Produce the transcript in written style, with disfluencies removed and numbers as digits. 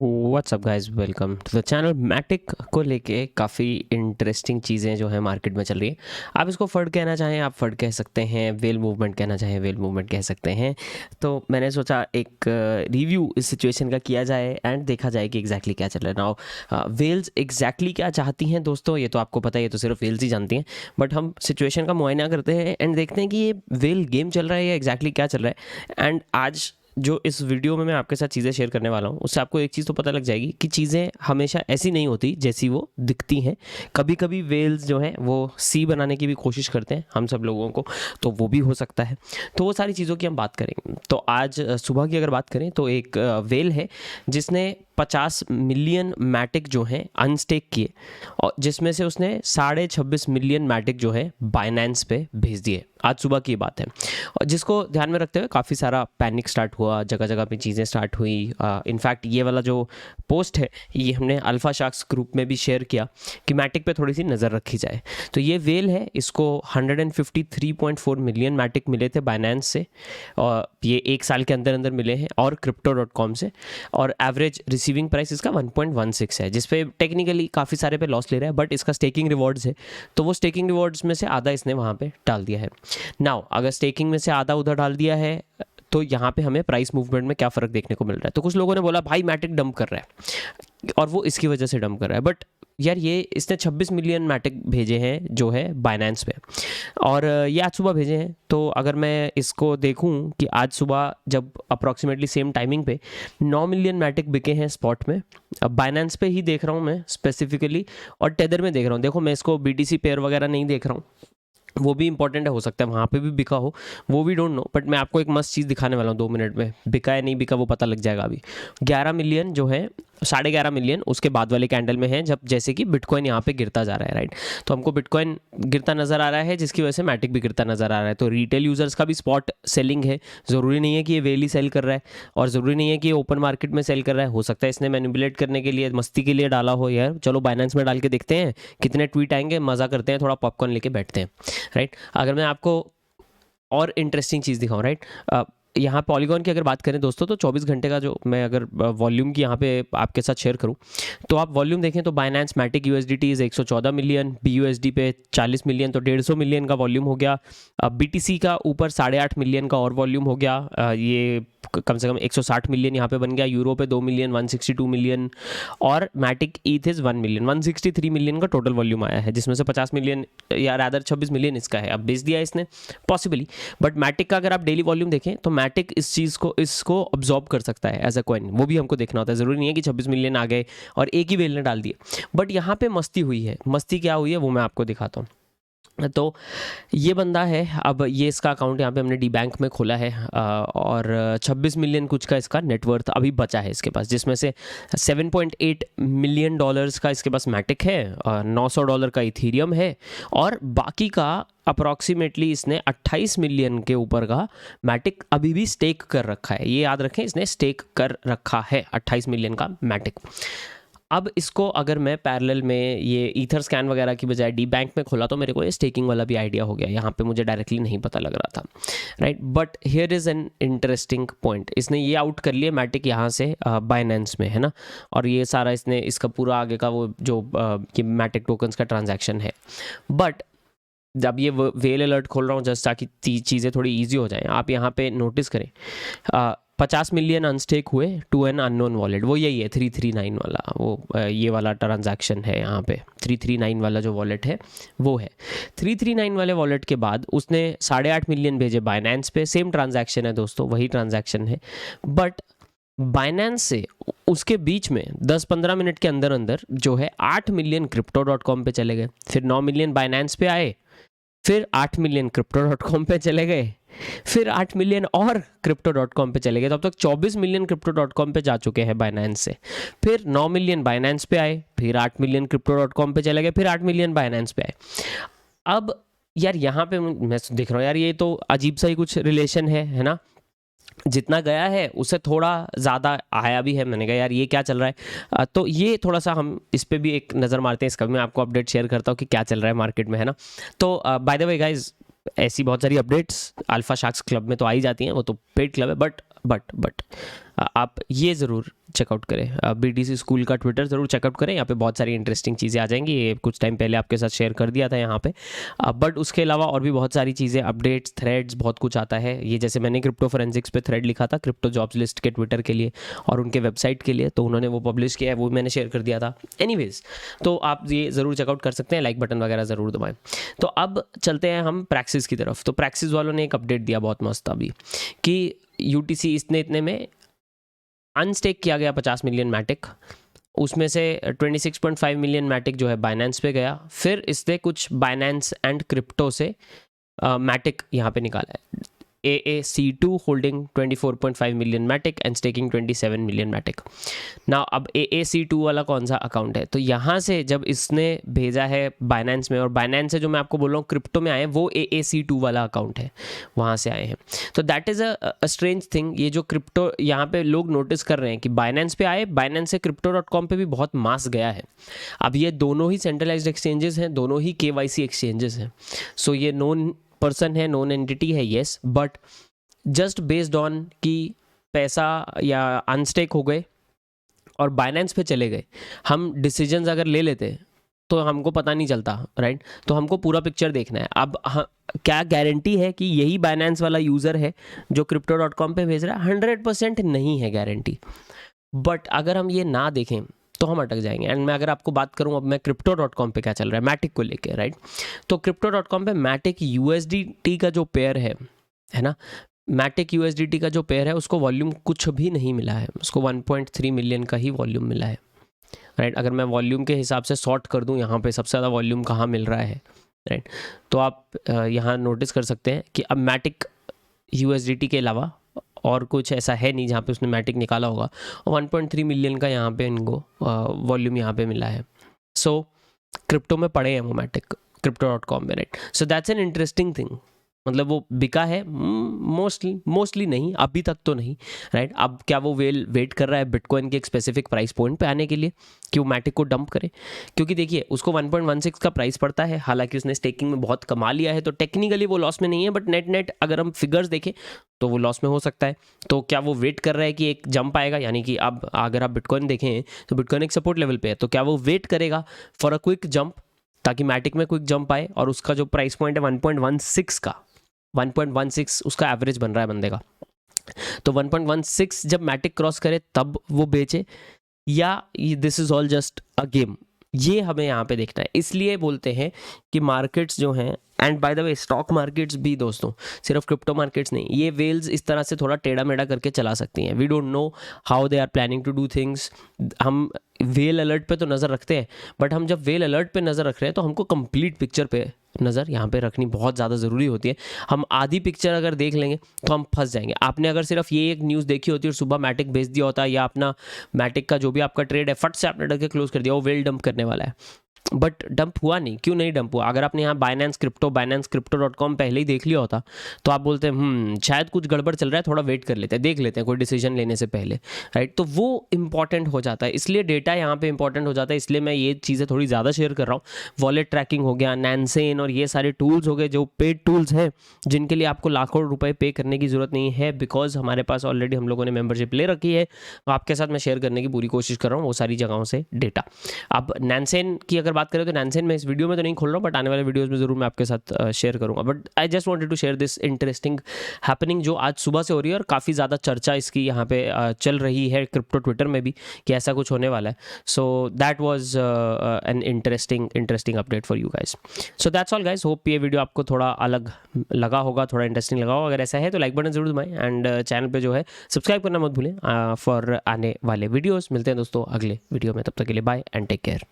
What's up guys, welcome to the channel. Matic को लेके काफ़ी इंटरेस्टिंग चीज़ें जो है मार्केट में चल रही है। आप इसको फर्ड कहना चाहें आप फर्ड कह सकते हैं, वेल मूवमेंट कहना चाहें वेल मूवमेंट कह सकते हैं। तो मैंने सोचा एक रिव्यू इस सिचुएशन का किया जाए एंड देखा जाए कि एग्जैक्टली क्या चल रहा है। नाउ वेल्स एग्जैक्टली क्या चाहती हैं दोस्तों, ये तो आपको पता है, ये तो सिर्फ वेल्स ही जानती हैं। बट हम सिचुएशन का मुआयना करते हैं एंड देखते हैं कि ये वेल गेम चल रहा है या एग्जैक्टली क्या चल रहा है। एंड आज जो इस वीडियो में मैं आपके साथ चीज़ें शेयर करने वाला हूँ, उससे आपको एक चीज़ तो पता लग जाएगी कि चीज़ें हमेशा ऐसी नहीं होती जैसी वो दिखती हैं। कभी कभी वेल्स जो हैं वो सी बनाने की भी कोशिश करते हैं हम सब लोगों को, तो वो भी हो सकता है। तो वो सारी चीज़ों की हम बात करेंगे। तो आज सुबह की अगर बात करें तो एक वेल है जिसने 50 मिलियन मैटिक जो हैं अनस्टेक किए, और जिसमें से उसने 26.5 मिलियन मैटिक जो है बाइनेंस पे भेज दिए। आज सुबह की बात है, और जिसको ध्यान में रखते हुए काफ़ी सारा पैनिक स्टार्ट हुआ, जगह जगह पे चीज़ें स्टार्ट हुई। इनफैक्ट ये वाला जो पोस्ट है ये हमने अल्फा शार्क्स ग्रुप में भी शेयर किया कि मैटिक पे थोड़ी सी नज़र रखी जाए। तो ये वेल है, इसको 153.4 मिलियन मैटिक मिले थे बाइनेंस से, और ये एक साल के अंदर अंदर मिले हैं, और crypto.com से। और एवरेज रिसीविंग प्राइस इसका 1.16 है, जिसपे टेक्निकली काफ़ी सारे पे लॉस ले रहा है, बट इसका स्टेकिंग रिवॉर्ड्स है, तो वो स्टेकिंग रिवॉर्ड्स में से आधा इसने वहाँ पे डाल दिया है। नाउ अगर स्टेकिंग में से आधा उधर डाल दिया है तो यहाँ पे हमें प्राइस मूवमेंट में क्या फ़र्क देखने को मिल रहा है। तो कुछ लोगों ने बोला भाई मैटिक डंप कर रहा है, और वो इसकी वजह से डंप कर रहा है। बट यार ये इसने 26 मिलियन मैटिक भेजे हैं जो है बाइनेंस पे, और ये आज सुबह भेजे हैं। तो अगर मैं इसको देखूं कि आज सुबह जब अप्रॉक्सीमेटली सेम टाइमिंग पे 9 मिलियन मैटिक बिके हैं स्पॉट में, अब बाइनेंस पे ही देख रहा हूँ मैं स्पेसिफिकली, और टेदर में देख रहा हूँ। देखो मैं इसको BTC पेयर वगैरह नहीं देख रहा हूँ, वो भी इंपॉर्टेंट है, हो सकता है वहाँ पे भी बिका हो, वो भी डोंट नो। बट मैं आपको एक मस्त चीज़ दिखाने वाला हूँ 2 मिनट में, बिका है नहीं बिका वो पता लग जाएगा अभी। 11 मिलियन जो है, 11.5 मिलियन उसके बाद वाले कैंडल में है, जब जैसे कि बिटकॉइन यहाँ पे गिरता जा रहा है, राइट। तो हमको बिटकॉइन गिरता नज़र आ रहा है, जिसकी वजह से मैटिक भी गिरता नज़र आ रहा है। तो रिटेल यूज़र्स का भी स्पॉट सेलिंग है, ज़रूरी नहीं है कि ये वेली सेल कर रहा है, और ज़रूरी नहीं है कि ये ओपन मार्केट में सेल कर रहा है। हो सकता है इसने मैनिपुलेट करने के लिए, मस्ती के लिए डाला हो। यार चलो बाइनेंस में डाल के देखते हैं कितने ट्वीट आएंगे, मज़ा करते हैं, थोड़ा पॉपकॉर्न लेके बैठते हैं, राइट। अगर मैं आपको और इंटरेस्टिंग चीज़ दिखाऊं, राइट, यहाँ पॉलीगॉन की अगर बात करें दोस्तों, तो 24 घंटे का जो मैं अगर वॉल्यूम की यहाँ पे आपके साथ शेयर करूँ, तो आप वॉल्यूम देखें तो Binance Matic USDT 114 million, BUSD पे 40 मिलियन, तो 150 मिलियन का वॉल्यूम हो गया। BTC का ऊपर 8.5 मिलियन का और वॉल्यूम हो गया, ये कम से कम 160 मिलियन यहाँ पे बन गया। यूरो पे 2 मिलियन, 162 मिलियन, और मैटिक ईथ 1 मिलियन, 163 मिलियन का टोटल वॉल्यूम आया है, जिसमें से 50 मिलियन या रादर 26 मिलियन इसका है। अब बेच दिया इसने पॉसिबली, बट मैटिक का अगर आप डेली वॉल्यूम देखें तो मैटिक इस चीज़ को, इसको ऑब्जॉर्ब कर सकता है एज अ कॉइन, वो भी हमको देखना होता है। ज़रूरी नहीं है कि 26 मिलियन आ गए और एक ही वेल ने डाल दिए। बट यहाँ पे मस्ती हुई है, मस्ती क्या हुई है वो मैं आपको दिखाता हूँ। तो ये बंदा है, अब ये इसका अकाउंट यहाँ पे हमने डी बैंक में खोला है, और 26 मिलियन कुछ का इसका नेटवर्थ अभी बचा है इसके पास, जिसमें से 7.8 मिलियन डॉलर्स का इसके पास मैटिक है, $900 का इथीरियम है, और बाकी का अप्रॉक्सीमेटली इसने 28 मिलियन के ऊपर का मैटिक अभी भी स्टेक कर रखा है। ये याद रखें, इसने स्टेक कर रखा है 28 मिलियन का मैटिक। अब इसको अगर मैं पैरेलल में ये ईथर स्कैन वगैरह की बजाय डी बैंक में खोला, तो मेरे को ये स्टेकिंग वाला भी आइडिया हो गया। यहाँ पे मुझे डायरेक्टली नहीं पता लग रहा था, right. But here is an interesting point, इसने ये आउट कर लिया मैटिक यहाँ से बाइनेंस में, है ना। और ये सारा इसने, इसका पूरा आगे का वो जो ये मैटिक टोकन्स का ट्रांजैक्शन है। बट जब ये वेल अलर्ट खोल रहा हूँ जस्ट ताकि चीज़ें थोड़ी ईजी हो जाए, आप यहाँ पे नोटिस करें 50 मिलियन अनस्टेक हुए टू एन अननोन वॉलेट, वो यही है 339 वाला, वो ये वाला ट्रांजैक्शन है यहाँ पे। 339 वाला जो वॉलेट है वो है। 339 वाले वॉलेट के बाद उसने 8.5 मिलियन भेजे बाइनेंस पे, सेम ट्रांजैक्शन है दोस्तों, वही ट्रांजैक्शन है। बट बाइनेंस से उसके बीच में 10-15 मिनट के अंदर अंदर जो है 8 मिलियन crypto.com पे चले गए, फिर 9 मिलियन बाइनेंस पे आए, फिर 8 मिलियन crypto.com पे चले गए, फिर 8 मिलियन और crypto.com पे चले गए। तो अब तक 24 मिलियन crypto.com पे जा चुके हैं बाइनेंस से। फिर 9 मिलियन बाइनेंस पे आए, फिर 8 मिलियन crypto.com पे चले गए, फिर 8 मिलियन बाइनेंस पे आए। अब यार यहाँ पे मैं देख रहा हूँ, यार ये तो अजीब सा ही कुछ रिलेशन है ना। जितना गया है उससे थोड़ा ज़्यादा आया भी है। मैंने कहा यार ये क्या चल रहा है, तो ये थोड़ा सा हम इस पर भी एक नज़र मारते हैं। इसका भी मैं आपको अपडेट शेयर करता हूँ कि क्या चल रहा है मार्केट में, है ना। तो बाय द वे गाइज, ऐसी बहुत सारी अपडेट्स अल्फा शार्क्स क्लब में तो आ ही जाती हैं, वो तो पेड क्लब है। बट आप ये ज़रूर चेकआउट करें। BTC स्कूल का ट्विटर ज़रूर चेकआउट करें, यहाँ पे बहुत सारी इंटरेस्टिंग चीज़ें आ जाएंगी। ये कुछ टाइम पहले आपके साथ शेयर कर दिया था यहाँ पे, बट उसके अलावा और भी बहुत सारी चीज़ें, अपडेट्स, थ्रेड्स, बहुत कुछ आता है। ये जैसे मैंने क्रिप्टो फोरेंसिक्स पे थ्रेड लिखा था क्रिप्टो जॉब्स लिस्ट के ट्विटर के लिए और उनके वेबसाइट के लिए, तो उन्होंने वो पब्लिश किया है, वो मैंने शेयर कर दिया था। एनीवेज, तो आप ये ज़रूर चेकआउट कर सकते हैं, लाइक बटन वगैरह ज़रूर दबाएं। तो अब चलते हैं हम प्रैक्सिस की तरफ। तो प्रैक्सिस वालों ने एक अपडेट दिया बहुत मस्त अभी कि UTC इतने में अनस्टेक किया गया 50 मिलियन मैटिक, उसमें से 26.5 मिलियन मैटिक जो है बाइनेंस पे गया। फिर इसने कुछ बाइनेंस एंड क्रिप्टो से मैटिक यहाँ पे निकाला है। AAC2 holding 24.5 million Matic and staking 27 million Matic. ना अब AAC2 वाला कौन सा अकाउंट है, तो यहाँ से जब इसने भेजा है बाइनेंस में, और बाइनेंस से जो मैं आपको बोल रहा हूँ क्रिप्टो में आए हैं, वो AAC2 वाला अकाउंट है, वहाँ से आए हैं। तो that is a strange thing. ये जो क्रिप्टो यहाँ पे लोग नोटिस कर रहे हैं कि बाइनेंस पे आए, बाइनेंस से crypto.com पे भी बहुत मास गया है। अब ये दोनों ही सेंट्रलाइज्ड एक्सचेंजेस हैं, दोनों ही KYC एक्सचेंजेस हैं, सो ये नोन पर्सन है, नोन एंटिटी है, yes, but just based on कि पैसा या अनस्टेक हो गए और बाइनेंस पे चले गए, हम डिसीजंस अगर ले लेते तो हमको पता नहीं चलता, राइट? तो हमको पूरा पिक्चर देखना है। अब क्या गारंटी है कि यही बाइनेंस वाला यूज़र है जो crypto.com पे भेज रहा है? 100% नहीं है गारंटी। बट अगर हम ये ना देखें तो हम अटक जाएंगे। एंड मैं अगर आपको बात करूं अब मैं crypto.com पे क्या चल रहा है मैटिक को लेके, राइट? तो crypto.com पे मैटिक USDT का जो पेयर है ना, मैटिक USDT का जो पेयर है उसको वॉल्यूम कुछ भी नहीं मिला है, उसको 1.3 मिलियन का ही वॉल्यूम मिला है, राइट? अगर मैं वॉल्यूम के हिसाब से सॉर्ट कर दूं यहाँ पे सबसे ज़्यादा वॉल्यूम कहाँ मिल रहा है, राइट? तो आप यहाँ नोटिस कर सकते हैं कि अब मैटिक USDT के अलावा और कुछ ऐसा है नहीं जहाँ पे उसने मैटिक निकाला होगा, और 1.3 मिलियन का यहाँ पे इनको वॉल्यूम यहाँ पे मिला है। सो क्रिप्टो में पड़े हैं वो मैटिक crypto.com में, right? So that's an interesting thing. मतलब वो बिका है मोस्टली नहीं, अभी तक तो नहीं, राइट? अब क्या वो वेट कर रहा है बिटकॉइन के एक स्पेसिफिक प्राइस पॉइंट पे आने के लिए कि वो मैटिक को डंप करे? क्योंकि देखिए उसको 1.16 का प्राइस पड़ता है, हालांकि उसने स्टेकिंग में बहुत कमा लिया है, तो टेक्निकली वो लॉस में नहीं है, बट नेट अगर हम फिगर्स देखें तो वो लॉस में हो सकता है। तो क्या वो वेट कर रहा है कि एक जंप आएगा? यानी कि अब अगर आप बिटकॉइन देखें तो बिटकॉइन एक सपोर्ट लेवल पे है, तो क्या वो वेट करेगा फॉर अ क्विक जंप ताकि मैटिक में क्विक जंप आए? और उसका जो प्राइस पॉइंट है 1.16 का, 1.16 उसका एवरेज बन रहा है बंदे का, तो 1.16 जब मैटिक क्रॉस करे तब वो बेचे, या this is all just a game? ये हमें यहाँ पे देखना है। इसलिए बोलते हैं कि मार्केट्स जो हैं, and by the way stock markets भी दोस्तों, सिर्फ क्रिप्टो मार्केट्स नहीं, ये वेल्स इस तरह से थोड़ा टेढ़ा मेढ़ा करके चला सकती हैं। We don't know how they are planning to do things. हम वेल अलर्ट पे तो नज़र रखते हैं, बट हम जब वेल अलर्ट पे नज़र रख रहे हैं तो हमको कंप्लीट पिक्चर पे नज़र यहाँ पे रखनी बहुत ज़्यादा ज़रूरी होती है। हम आधी पिक्चर अगर देख लेंगे तो हम फंस जाएंगे। आपने अगर सिर्फ ये एक न्यूज़ देखी होती और सुबह मैटिक भेज दिया होता, या अपना मैटिक का जो भी आपका ट्रेड है फट से आपने डर के क्लोज कर दिया, वो वेल डंप करने वाला है, बट डंप हुआ नहीं। क्यों नहीं डंप हुआ? अगर आपने यहाँ बाइनेंस crypto.com पहले ही देख लिया होता तो आप बोलते हैं शायद कुछ गड़बड़ चल रहा है, थोड़ा वेट कर लेते हैं, देख लेते हैं कोई डिसीजन लेने से पहले, राइट? तो वो इंपॉर्टेंट हो जाता है, इसलिए डेटा यहाँ पे इंपॉर्टेंट हो जाता है। इसलिए मैं ये चीज़ें थोड़ी ज़्यादा शेयर कर रहा हूँ। वॉलेट ट्रैकिंग हो गया, नैनसेन और ये सारे टूल्स हो गए जो पेड टूल्स हैं, जिनके लिए आपको लाखों रुपए पे करने की ज़रूरत नहीं है, बिकॉज हमारे पास ऑलरेडी हम लोगों ने मेंबरशिप ले रखी है। आपके साथ मैं शेयर करने की पूरी कोशिश कर रहा हूँ वो सारी जगहों से डेटा। अब नैनसेन की अगर बात करें तो नैनसेन में इस वीडियो में तो नहीं खोल रहा हूँ, बट आने वाले वीडियोस में ज़रूर मैं आपके साथ शेयर करूँगा। But I just wanted to share this interesting happening जो आज सुबह से हो रही है, और काफ़ी ज़्यादा चर्चा इसकी यहाँ पे चल रही है क्रिप्टो ट्विटर में भी कि ऐसा कुछ होने वाला है। So that was an interesting update for you guys. So that's all guys, hope ये वीडियो आपको थोड़ा अलग लगा होगा, थोड़ा इंटरेस्टिंग लगा होगा। अगर ऐसा है तो लाइक बटन जरूर दबाएं, एंड चैनल पे जो है सब्सक्राइब करना मत भूलें फॉर आने वाले वीडियोज़। मिलते हैं दोस्तों अगले वीडियो में, तब तक के लिए बाय एंड टेक केयर।